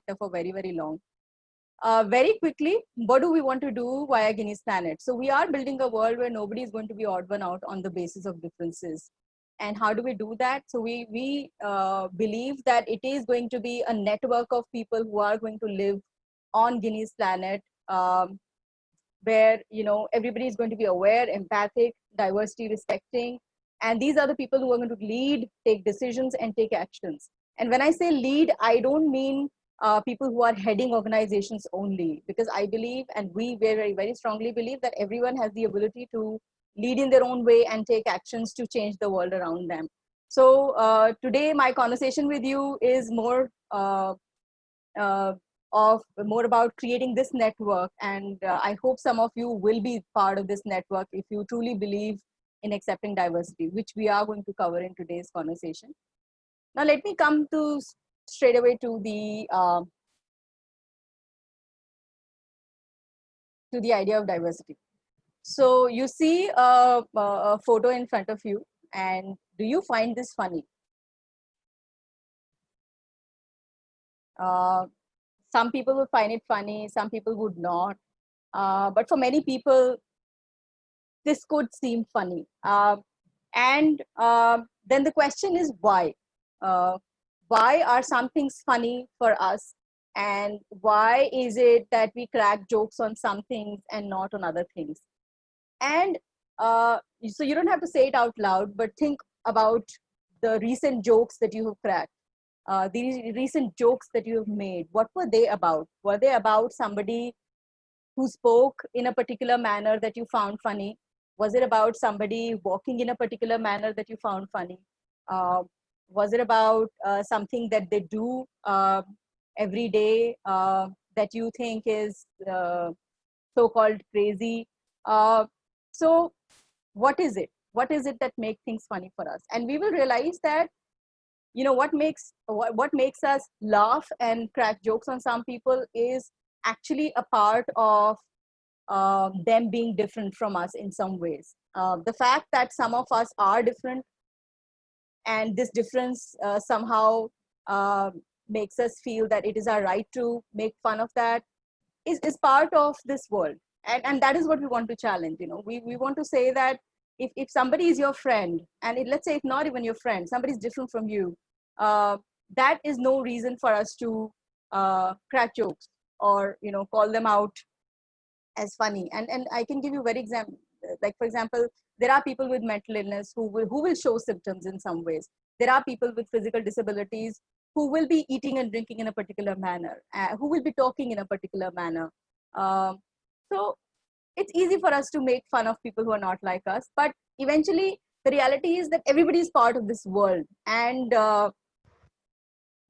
sector for very, very long. Very quickly, what do we want to do via Guinea's Planet? So we are building a world where nobody is going to be odd one out on the basis of differences. And how do we do that? So we believe that it is going to be a network of people who are going to live on Guinea's Planet, where everybody is going to be aware, empathic, diversity respecting, and these are the people who are going to lead, take decisions, and take actions. And when I say lead, I don't mean people who are heading organizations only, because I believe, and we very, very strongly believe, that everyone has the ability to lead in their own way and take actions to change the world around them. So today my conversation with you is more more about creating this network, and I hope some of you will be part of this network if you truly believe in accepting diversity, which we are going to cover in today's conversation. Now let me come to straight away to the idea of diversity. So you see a photo in front of you, and do you find this funny? Some people would find it funny, some people would not. But for many people, this could seem funny. And then the question is why? Why are some things funny for us? And why is it that we crack jokes on some things and not on other things? And so you don't have to say it out loud, but think about the recent jokes that you have cracked. The recent jokes that you have made, what were they about? Were they about somebody who spoke in a particular manner that you found funny? Was it about somebody walking in a particular manner that you found funny? Was it about something that they do every day that you think is so-called crazy? So what is it? What is it that makes things funny for us? And we will realize that what makes us laugh and crack jokes on some people is actually a part of them being different from us in some ways. The fact that some of us are different, and this difference somehow makes us feel that it is our right to make fun of that, is part of this world. And that is what we want to challenge. We want to say that if somebody is your friend, and let's say if not even your friend, somebody is different from you, that is no reason for us to crack jokes or call them out as funny. And I can give you very example, like for example, there are people with mental illness who will show symptoms in some ways. There are people with physical disabilities who will be eating and drinking in a particular manner, who will be talking in a particular manner. So it's easy for us to make fun of people who are not like us, but eventually the reality is that everybody is part of this world, and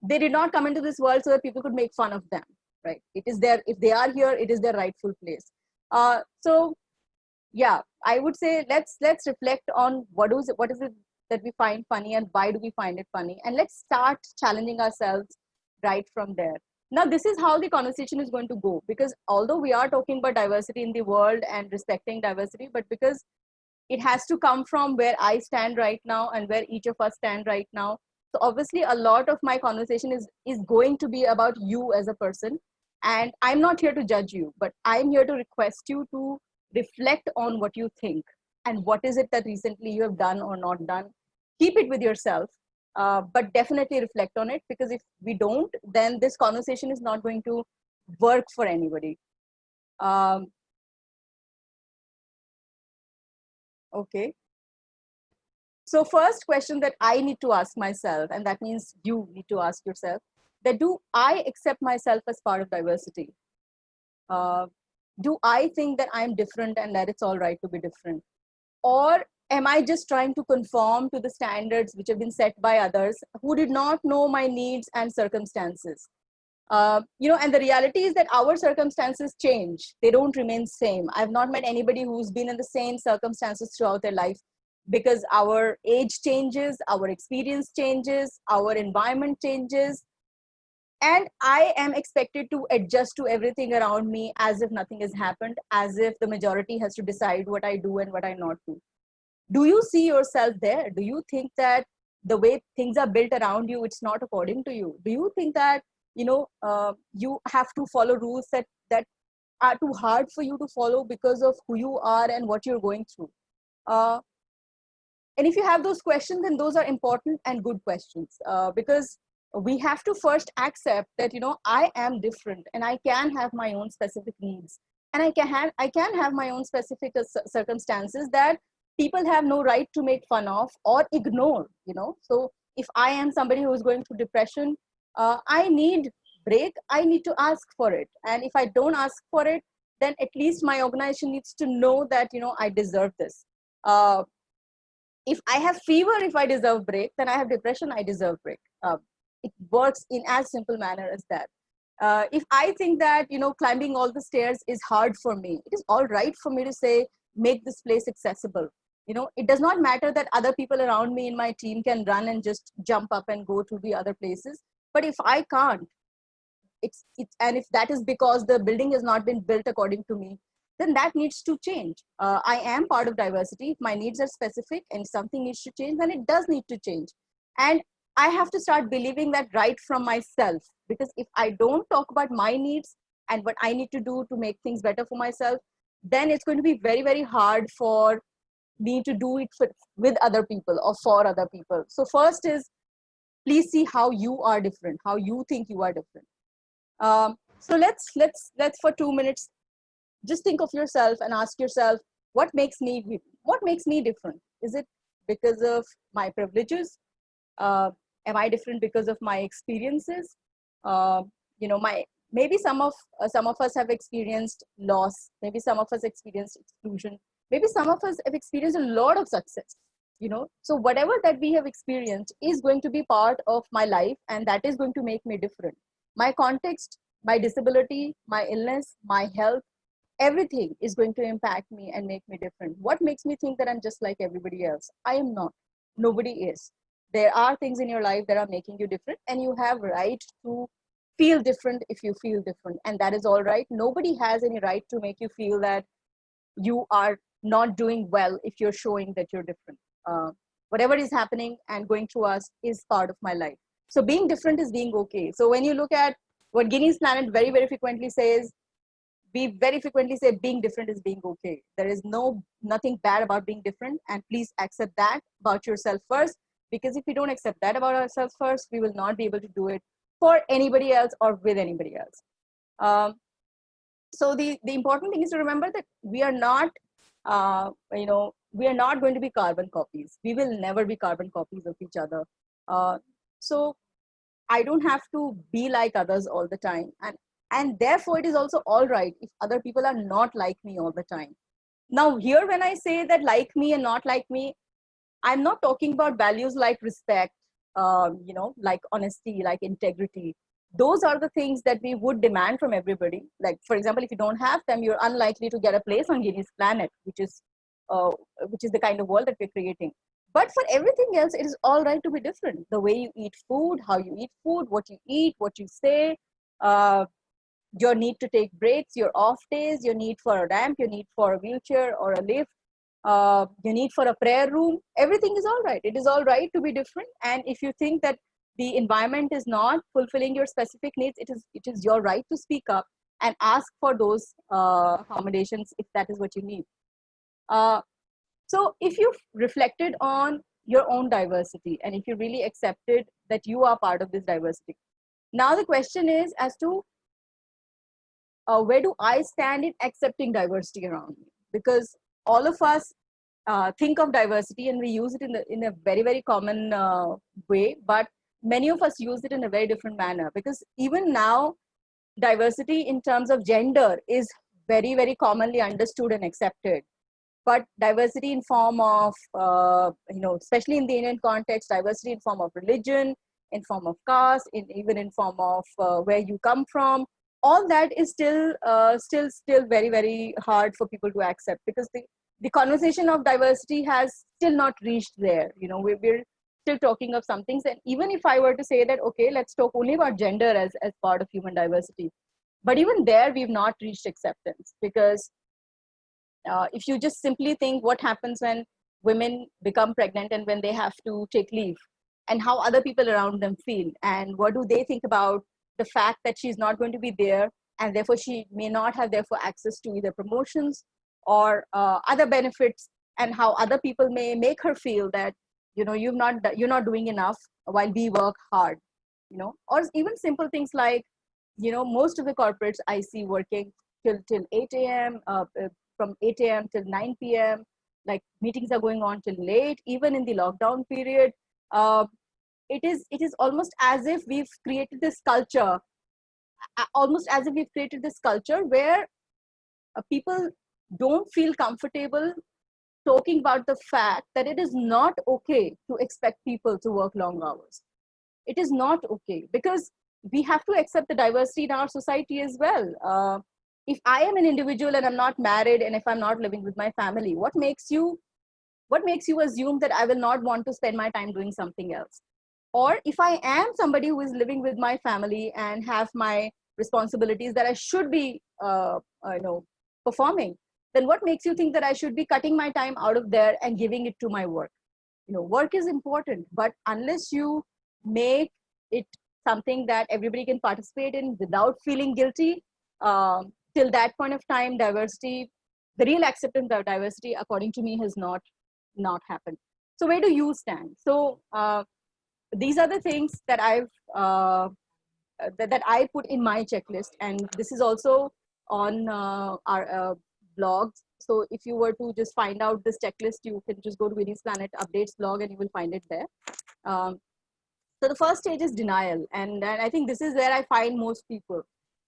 they did not come into this world so that people could make fun of them, right? It is their, if they are here, it is their rightful place. So yeah, I would say let's reflect on what is it that we find funny, and why do we find it funny, and let's start challenging ourselves right from there. Now this is how the conversation is going to go, because although we are talking about diversity in the world and respecting diversity, but because it has to come from where I stand right now and where each of us stand right now. So obviously a lot of my conversation is going to be about you as a person, and I'm not here to judge you, but I'm here to request you to reflect on what you think, and what is it that recently you have done or not done. Keep it with yourself, but definitely reflect on it, because if we don't, then this conversation is not going to work for anybody. Okay. So first question that I need to ask myself, and that means you need to ask yourself, that do I accept myself as part of diversity? Do I think that I'm different and that it's all right to be different? Or am I just trying to conform to the standards which have been set by others who did not know my needs and circumstances? And the reality is that our circumstances change. They don't remain same. I've not met anybody who's been in the same circumstances throughout their life, because our age changes, our experience changes, our environment changes. And I am expected to adjust to everything around me as if nothing has happened, as if the majority has to decide what I do and what I not do. Do you see yourself there? Do you think that the way things are built around you, it's not according to you? Do you think that you have to follow rules that are too hard for you to follow because of who you are and what you're going through. Uh, and if you have those questions, then those are important and good questions, because we have to first accept that I am different and I can have my own specific needs, and I can have my own specific circumstances that people have no right to make fun of or ignore. So if I am somebody who is going through depression, I need break. I need to ask for it, and if I don't ask for it, then at least my organization needs to know that I deserve this. uh, if I have fever, if I deserve break, then I have depression, I deserve break. It works in as simple manner as that. If I think that climbing all the stairs is hard for me, it is all right for me to say, make this place accessible. It does not matter that other people around me in my team can run and just jump up and go to the other places. But if I can't, it's and if that is because the building has not been built according to me, then that needs to change. I am part of diversity. If my needs are specific and something needs to change, then it does need to change. And I have to start believing that right from myself, because if I don't talk about my needs and what I need to do to make things better for myself, then it's going to be very, very hard for me to do it with other people or for other people. So first is, please see how you are different, how you think you are different. So let's for 2 minutes just think of yourself and ask yourself, what makes me different? Is it because of my privileges? uh, am I different because of my experiences? uh, my maybe some of us have experienced loss, maybe some of us experienced exclusion, maybe some of us have experienced a lot of success. So whatever that we have experienced is going to be part of my life, and that is going to make me different. My context, my disability, my illness, my health, everything is going to impact me and make me different. What makes me think that I'm just like everybody else? I am not. Nobody is. There are things in your life that are making you different, and you have right to feel different if you feel different, and that is all right. Nobody has any right to make you feel that you are not doing well if you're showing that you're different. Whatever is happening and going through us is part of my life. So being different is being okay. So when you look at what Guinness Planet very, very frequently says, we very frequently say being different is being okay. There is nothing bad about being different, and please accept that about yourself first, because if we don't accept that about ourselves first, we will not be able to do it for anybody else or with anybody else. Um, so the important thing is to remember that we are not we are not going to be carbon copies. We will never be carbon copies of each other. So I don't have to be like others all the time, and therefore it is also all right if other people are not like me all the time. Now here, when I say that like me and not like me, I'm not talking about values like respect, like honesty, like integrity. Those are the things that we would demand from everybody. Like, for example, if you don't have them, you're unlikely to get a place on Guinness Planet, uh, which is the kind of world that we're creating. But for everything else, it is all right to be different. The way you eat food, how you eat food, what you eat, what you say, uh, your need to take breaks, your off days, your need for a ramp, your need for a wheelchair or a lift, your need for a prayer room, everything is all right. It is all right to be different. And if you think that the environment is not fulfilling your specific needs, it is your right to speak up and ask for those accommodations if that is what you need. Uh, so if you've reflected on your own diversity, and if you really accepted that you are part of this diversity, now the question is as to where do I stand in accepting diversity around me? Because all of us think of diversity and we use it in a very, very common way, but many of us use it in a very different manner. Because even now, diversity in terms of gender is very, very commonly understood and accepted. But diversity in form of, especially in the Indian context, diversity in form of religion, in form of caste, even in form of where you come from, all that is still very, very hard for people to accept, because the conversation of diversity has still not reached there. We're still talking of some things. And even if I were to say that, okay, let's talk only about gender as part of human diversity, but even there, we've not reached acceptance. Because if you just simply think what happens when women become pregnant and when they have to take leave, and how other people around them feel, and what do they think about the fact that she's not going to be there, and therefore she may not have therefore access to either promotions or other benefits, and how other people may make her feel that, you know, you're not doing enough while we work hard, you know. Or even simple things like, you know, most of the corporates I see working till 8 a.m. From 8 a.m. till 9 p.m. Like meetings are going on till late, even in the lockdown period. Uh, it is almost as if we've created this culture, almost as if we've created this culture where people don't feel comfortable talking about the fact that it is not okay to expect people to work long hours. It is not okay, because we have to accept the diversity in our society as well. If I am an individual and I'm not married, and if I'm not living with my family, what makes you assume that I will not want to spend my time doing something else? Or if I am somebody who is living with my family and have my responsibilities that I should be you know, performing, then what makes you think that I should be cutting my time out of there and giving it to my work? You know, work is important, but unless you make it something that everybody can participate in without feeling guilty, till that point of time, diversity, the real acceptance of diversity, according to me, has not happened. So where do you stand? So these are the things that that I put in my checklist, and this is also on our blogs. So if you were to just find out this checklist, you can just go to Winnie's Planet Updates blog and you will find it there. So the first stage is denial, and I think this is where I find most people,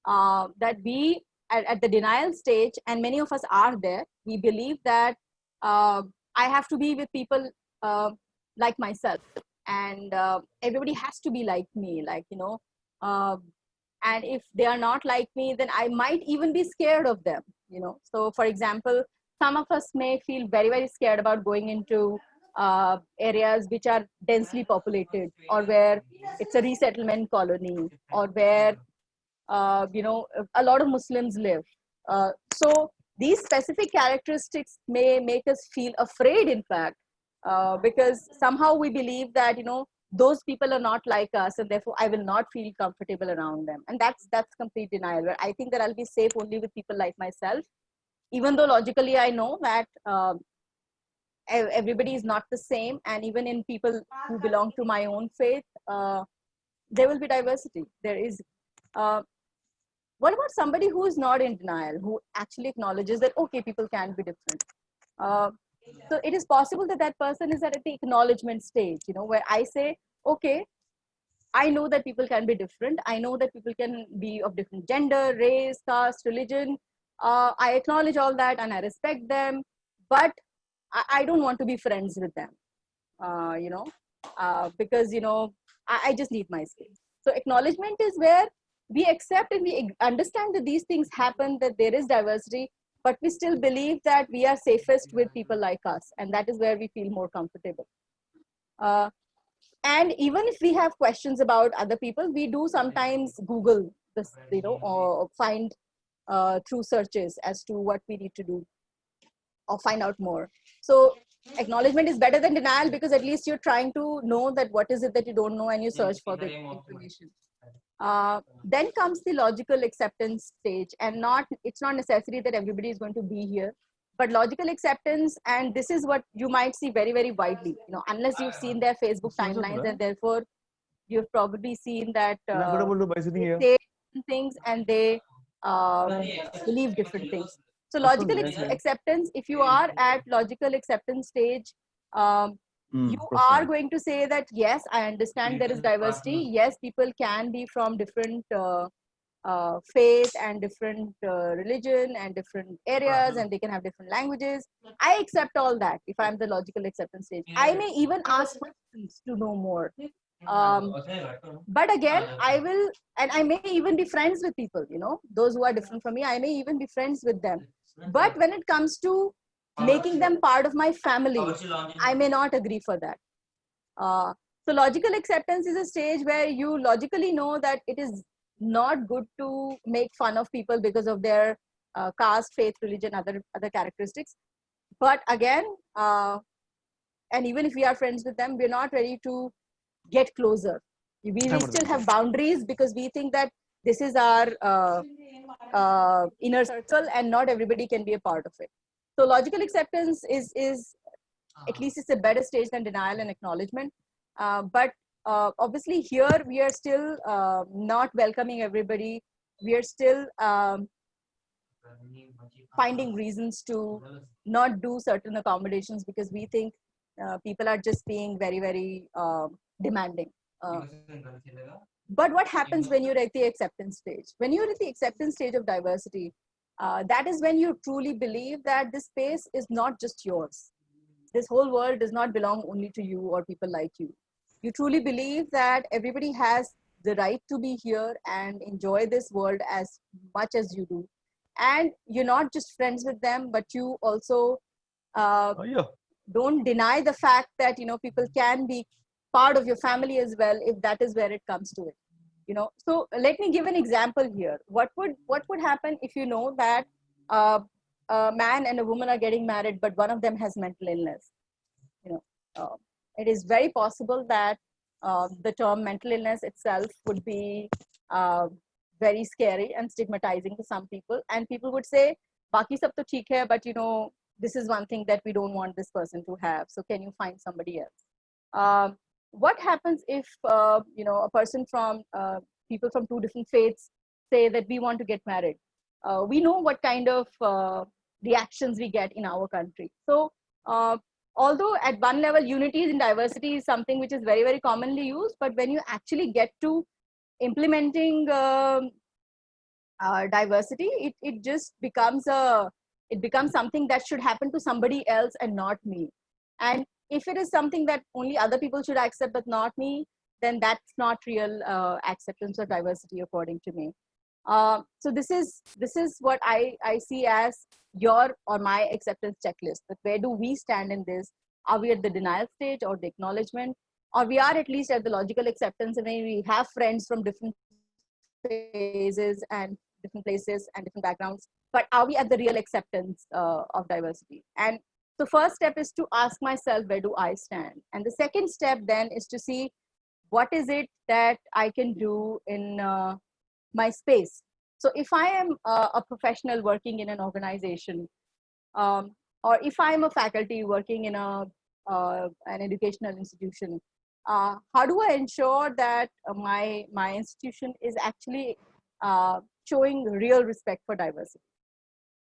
that we at the denial stage, and many of us are there. We believe that I have to be with people like myself, and everybody has to be like me, like, you know. And if they are not like me, then I might even be scared of them, you know. So for example, some of us may feel very, very scared about going into areas which are densely populated, or where it's a resettlement colony, or where you know, a lot of Muslims live. So these specific characteristics may make us feel afraid, in fact, because somehow we believe that, you know, those people are not like us, and therefore I will not feel comfortable around them. And that's complete denial, where I think that I'll be safe only with people like myself, even though logically I know that everybody is not the same, and even in people who belong to my own faith, there will be diversity. There is what about somebody who is not in denial, who actually acknowledges that, okay, people can be different? uh, so it is possible that that person is at the acknowledgement stage, you know, where I say, okay, I know that people can be different. I know that people can be of different gender, race, caste, religion. I acknowledge all that and I respect them, but I don't want to be friends with them, you know, because, you know, I just need my space. So acknowledgement is where we accept and we understand that these things happen, that there is diversity, but we still believe that we are safest with people like us. And that is where we feel more comfortable. Uh, and even if we have questions about other people, we do sometimes Google this, you know, or find through searches as to what we need to do or find out more. So acknowledgement is better than denial, because at least you're trying to know that what is it that you don't know, and you search for the information. Then comes the logical acceptance stage, and it's not necessary that everybody is going to be here, but logical acceptance, and this is what you might see very, very widely, you know, unless you've seen their Facebook timelines, and therefore you've probably seen that they say different things and they believe different things. So logical acceptance, if you are at logical acceptance stage, you are going to say that, yes, I understand there is diversity. Yes, people can be from different faith and different religion and different areas, and they can have different languages. I accept all that if I'm the logical acceptance stage. I may even ask questions to know more. But again, I will, and I may even be friends with people, you know, those who are different from me. I may even be friends with them. But when it comes to making them part of my family, I may not agree for that. So logical acceptance is a stage where you logically know that it is not good to make fun of people because of their caste, faith, religion, other characteristics. But again, and even if we are friends with them, we're not ready to get closer. We still have boundaries, because we think that this is our inner circle, and not everybody can be a part of it. So logical acceptance is at least it's a better stage than denial and acknowledgement. But obviously here we are still not welcoming everybody. We are still finding reasons to not do certain accommodations because we think people are just being very, very demanding. But what happens when you're at the acceptance stage? When you're at the acceptance stage of diversity, that is when you truly believe that this space is not just yours. This whole world does not belong only to you or people like you. You truly believe that everybody has the right to be here and enjoy this world as much as you do. And you're not just friends with them, but you also don't deny the fact that, you know, people can be part of your family as well, if that is where it comes to it. You know, so let me give an example here. What would happen if you know that a man and a woman are getting married, but one of them has mental illness? You know, it is very possible that the term mental illness itself would be very scary and stigmatizing to some people, and people would say, "Baki sab to theek hai, but you know, this is one thing that we don't want this person to have. So can you find somebody else?" What happens if you know, a person from people from two different faiths say that we want to get married? We know what kind of reactions we get in our country. So although at one level unity in diversity is something which is very, very commonly used, but when you actually get to implementing diversity, it just becomes something that should happen to somebody else and not me. And if it is something that only other people should accept but not me, then that's not real acceptance of diversity according to me. So this is what I see as your or my acceptance checklist. That where do we stand in this? Are we at the denial stage or the acknowledgement, or we are at least at the logical acceptance, and then we have friends from different phases and different places and different backgrounds, but are we at the real acceptance of diversity? And the first step is to ask myself, where do I stand? And the second step then is to see what is it that I can do in my space. So if I am a professional working in an organization, or if I'm a faculty working in an educational institution, how do I ensure that my institution is actually showing real respect for diversity?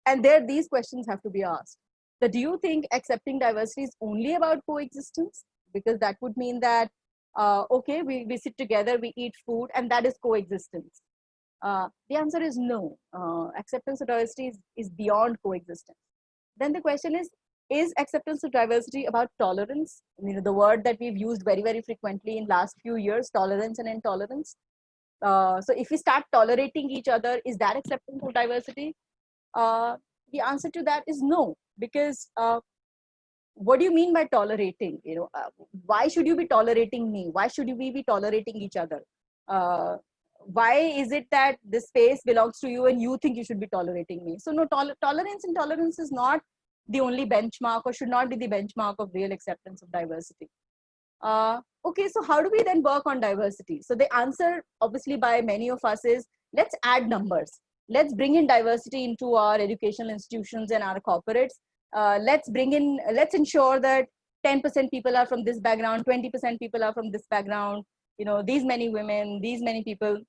And there, these questions have to be asked. So do you think accepting diversity is only about coexistence? Because that would mean that, okay, we sit together, we eat food, and that is coexistence. The answer is no. Acceptance of diversity is beyond coexistence. Then the question is acceptance of diversity about tolerance? You know, the word that we've used very, very frequently in last few years, tolerance and intolerance. So if we start tolerating each other, is that acceptance of diversity? The answer to that is no, because what do you mean by tolerating? You know, why should you be tolerating me? Why should we be tolerating each other? Why is it that this space belongs to you and you think you should be tolerating me? So no, tolerance and intolerance is not the only benchmark, or should not be the benchmark of real acceptance of diversity. Okay, so how do we then work on diversity? So the answer, obviously, by many of us is, let's add numbers. Let's bring in diversity into our educational institutions and our corporates. Let's ensure that 10% people are from this background, 20% people are from this background, you know, these many women, these many people.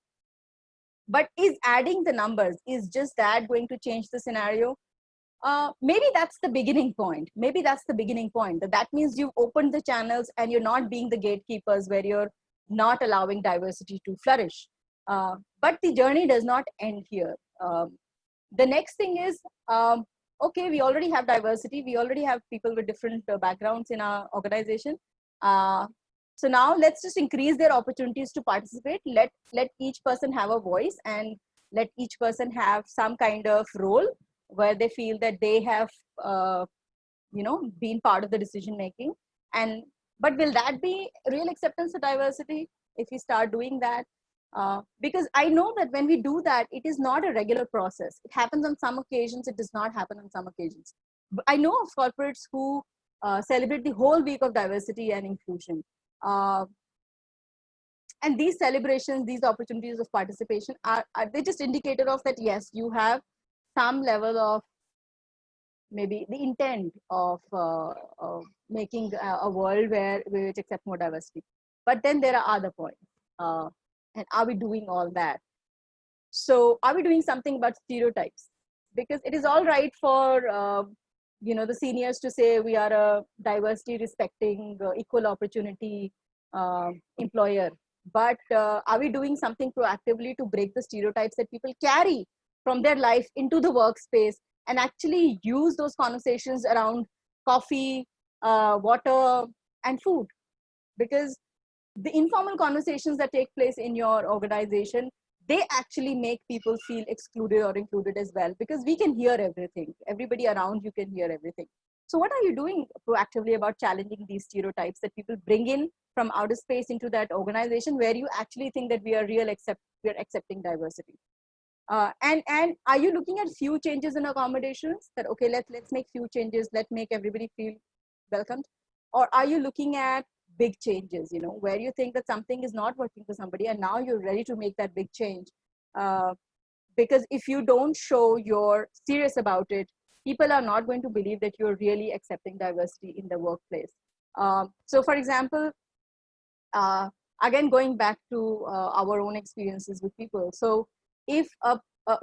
But is adding the numbers, is just that going to change the scenario? Maybe that's the beginning point. Maybe that's the beginning point. That means you've opened the channels and you're not being the gatekeepers where you're not allowing diversity to flourish. But the journey does not end here. The next thing is, okay, we already have diversity. We already have people with different backgrounds in our organization. So now let's just increase their opportunities to participate. Let each person have a voice, and let each person have some kind of role where they feel that they have, you know, been part of the decision making. But will that be real acceptance of diversity if we start doing that? Because I know that when we do that, it is not a regular process. It happens on some occasions. It does not happen on some occasions. But I know of corporates who celebrate the whole week of diversity and inclusion. And these celebrations, these opportunities of participation are they just indicator of that, yes, you have some level of maybe the intent of making a world where which accept more diversity. But then there are other points. And are we doing all that? So are we doing something about stereotypes? Because it is all right for the seniors to say we are a diversity respecting equal opportunity employer, but are we doing something proactively to break the stereotypes that people carry from their life into the workspace, and actually use those conversations around coffee, water, and food? Because the informal conversations that take place in your organization, they actually make people feel excluded or included as well, because we can hear everything. Everybody around you can hear everything. So what are you doing proactively about challenging these stereotypes that people bring in from outer space into that organization, where you actually think that we are accepting diversity? And are you looking at few changes in accommodations, that okay, let's make few changes, let's make everybody feel welcomed? Or are you looking at big changes, where you think that something is not working for somebody and now you're ready to make that big change? Because if you don't show you're serious about it, people are not going to believe that you're really accepting diversity in the workplace. So for example, again, going back to our own experiences with people. So if a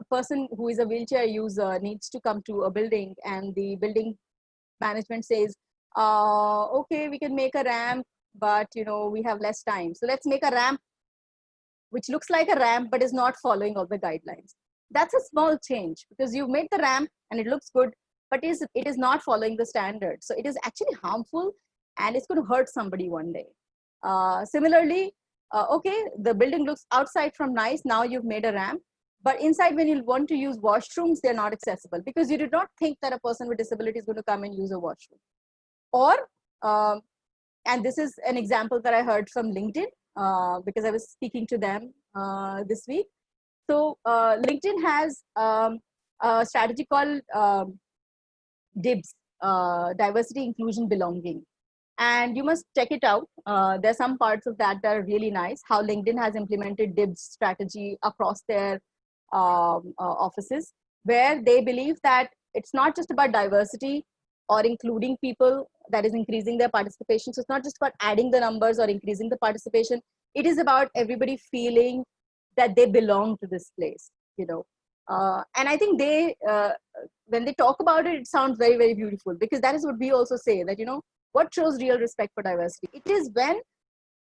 person who is a wheelchair user needs to come to a building, and the building management says, okay, we can make a ramp, but we have less time, so let's make a ramp which looks like a ramp but is not following all the guidelines. That's a small change, because you've made the ramp and it looks good, but it is not following the standard. So it is actually harmful, and it's going to hurt somebody one day. Similarly, okay, the building looks outside from nice, now you've made a ramp, but inside when you want to use washrooms, they're not accessible, because you did not think that a person with disability is going to come and use a washroom. Or, and this is an example that I heard from LinkedIn, because I was speaking to them this week. So LinkedIn has a strategy called DIBS, Diversity, Inclusion, Belonging. And you must check it out. There's some parts of that are really nice, how LinkedIn has implemented DIBS strategy across their offices, where they believe that it's not just about diversity or including people that is increasing their participation. So it's not just about adding the numbers or increasing the participation. It is about everybody feeling that they belong to this place, and I think they, when they talk about it, it sounds very, very beautiful, because that is what we also say, that, what shows real respect for diversity? It is when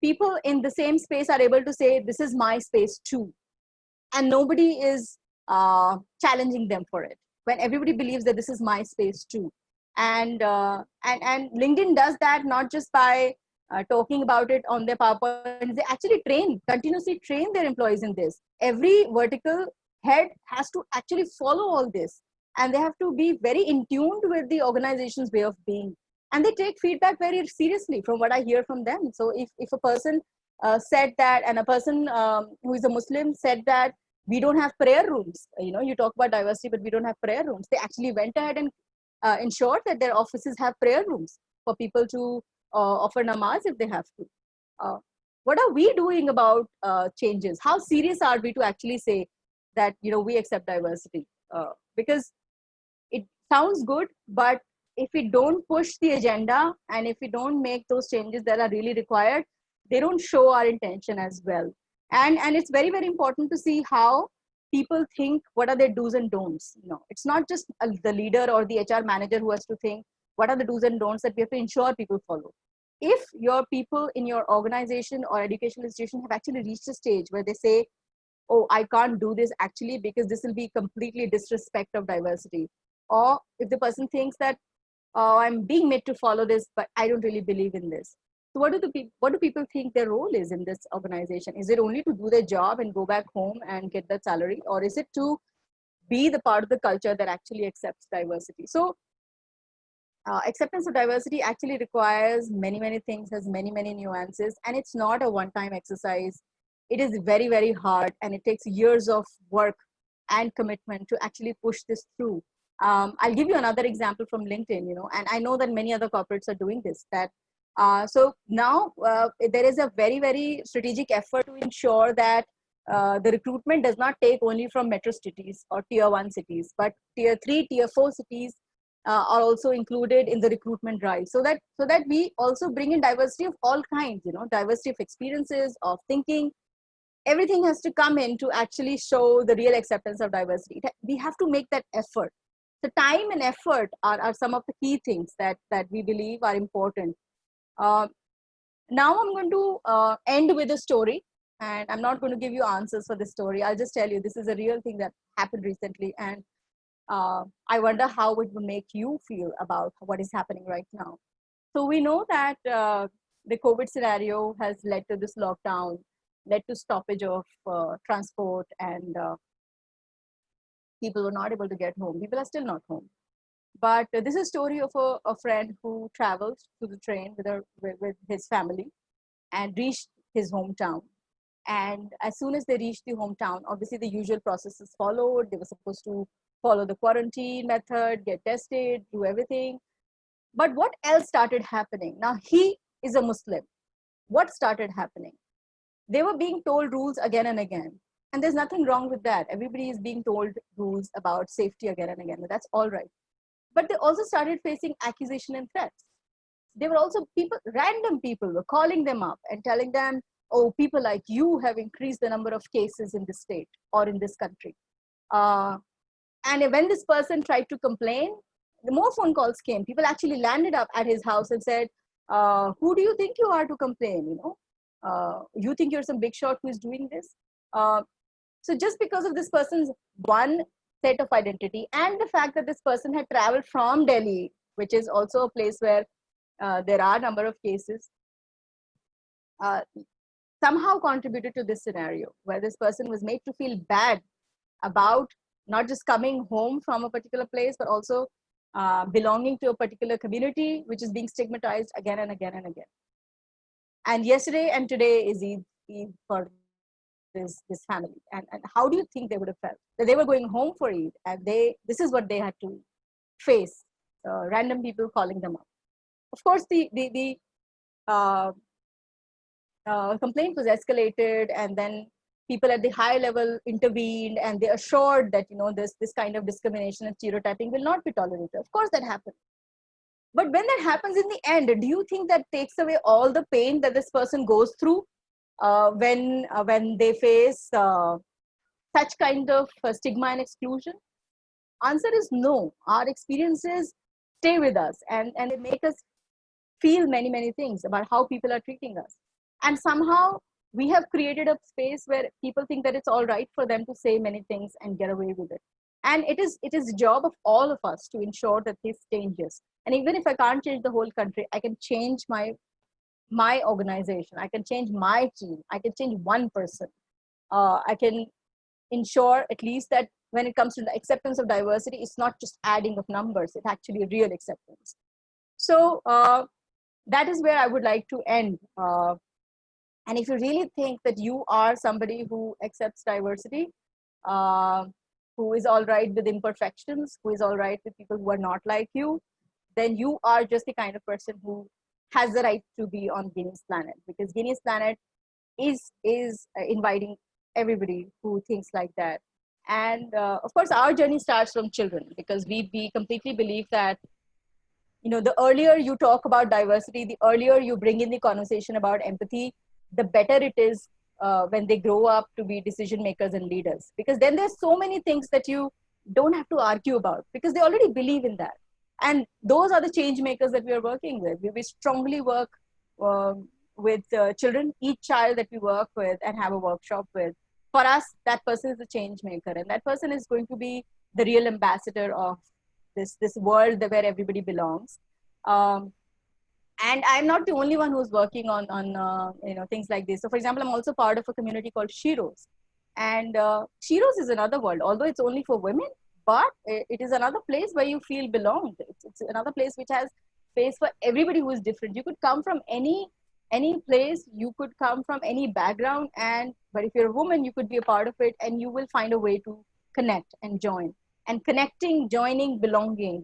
people in the same space are able to say, this is my space too. And nobody is challenging them for it. When everybody believes that this is my space too. And LinkedIn does that not just by talking about it on their PowerPoint. They actually continuously train their employees in this. Every vertical head has to actually follow all this. And they have to be very in tune with the organization's way of being. And they take feedback very seriously from what I hear from them. So if a person said that, and a person who is a Muslim said that, we don't have prayer rooms. You talk about diversity, but we don't have prayer rooms. They actually went ahead and ensured that their offices have prayer rooms for people to offer namaz if they have to. What are we doing about changes? How serious are we to actually say that, we accept diversity? Because it sounds good, but if we don't push the agenda, and if we don't make those changes that are really required, they don't show our intention as well. And it's very, very important to see how people think, what are their do's and don'ts. It's not just the leader or the HR manager who has to think what are the do's and don'ts that we have to ensure people follow. If your people in your organization or educational institution have actually reached a stage where they say, oh, I can't do this actually because this will be completely disrespect of diversity. Or if the person thinks that, oh, I'm being made to follow this, but I don't really believe in this. So what do people think their role is in this organization? Is it only to do their job and go back home and get that salary? Or is it to be the part of the culture that actually accepts diversity? So acceptance of diversity actually requires many, many things, has many, many nuances, and it's not a one-time exercise. It is very, very hard, and it takes years of work and commitment to actually push this through. I'll give you another example from LinkedIn, and I know that many other corporates are doing this, that So now there is a very, very strategic effort to ensure that the recruitment does not take only from metro cities or tier 1 cities, but tier 3, tier 4 cities are also included in the recruitment drive, so that we also bring in diversity of all kinds, diversity of experiences, of thinking. Everything has to come in to actually show the real acceptance of diversity. We have to make that effort. The time and effort are some of the key things that we believe are important. uh, Now I'm going to end with a story, and I'm not going to give you answers for this story. I'll just tell you this is a real thing that happened recently, and I wonder how it will make you feel about what is happening right now. So we know that the COVID scenario has led to this lockdown, led to stoppage of transport, and people were not able to get home. People are still not home. But this is a story of a friend who traveled to the train with his family and reached his hometown. And as soon as they reached the hometown, obviously the usual processes followed. They were supposed to follow the quarantine method, get tested, do everything. But what else started happening? Now, he is a Muslim. What started happening? They were being told rules again and again. And there's nothing wrong with that. Everybody is being told rules about safety again and again. That's all right. But they also started facing accusation and threats. There were also people, random people were calling them up and telling them, oh, people like you have increased the number of cases in this state or in this country. Uh, and when this person tried to complain, the more phone calls came. People actually landed up at his house and said, who do you think you are to complain? You think you're some big shot who is doing this? So just because of this person's one set of identity and the fact that this person had traveled from Delhi, which is also a place where there are a number of cases, uh, somehow contributed to this scenario where this person was made to feel bad about not just coming home from a particular place, but also belonging to a particular community, which is being stigmatized again and again and again. And yesterday and today is Eid for this family. And how do you think they would have felt? That they were going home for Eid, and this is what they had to face, random people calling them up. Of course, the uh, complaint was escalated, and then people at the high level intervened, and they assured that this kind of discrimination and stereotyping will not be tolerated. Of course, that happened. But when that happens in the end, do you think that takes away all the pain that this person goes through when they face such kind of stigma and exclusion? Answer is no. Our experiences stay with us, and they make us feel many, many things about how people are treating us. And somehow we have created a space where people think that it's all right for them to say many things and get away with it. And it is the job of all of us to ensure that this changes. And even if I can't change the whole country, I can change my organization. I can change my team. I can change one person. I can ensure at least that when it comes to the acceptance of diversity, it's not just adding of numbers, it's actually real acceptance. So that is where I would like to end. And if you really think that you are somebody who accepts diversity, uh, who is all right with imperfections, who is all right with people who are not like you, then you are just the kind of person who has the right to be on Guinea's Planet, because Guinea's Planet is inviting everybody who thinks like that. And of course, our journey starts from children, because we completely believe that the earlier you talk about diversity, the earlier you bring in the conversation about empathy, the better it is when they grow up to be decision makers and leaders. Because then there's so many things that you don't have to argue about, because they already believe in that. And those are the change makers that we are working with. We strongly work with children. Each child that we work with and have a workshop with, for us, that person is the change maker, and that person is going to be the real ambassador of this world where everybody belongs. Um, and I'm not the only one who's working on things like this. So, for example, I'm also part of a community called Shiros, and Shiros is another world, although it's only for women, but it is another place where you feel belonged. It's another place which has space for everybody who is different. You could come from any place, you could come from any background, and but if you're a woman, you could be a part of it, and you will find a way to connect and join. And connecting, joining, belonging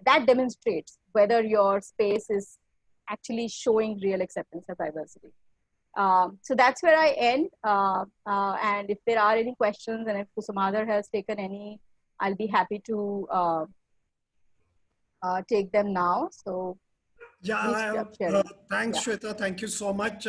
that demonstrates whether your space is actually showing real acceptance of diversity. So that's where I end. And if there are any questions, and if Kusumadhar has taken any, I'll be happy to take them now. So please Yeah, share. thanks, Yeah. Shweta. Thank you so much.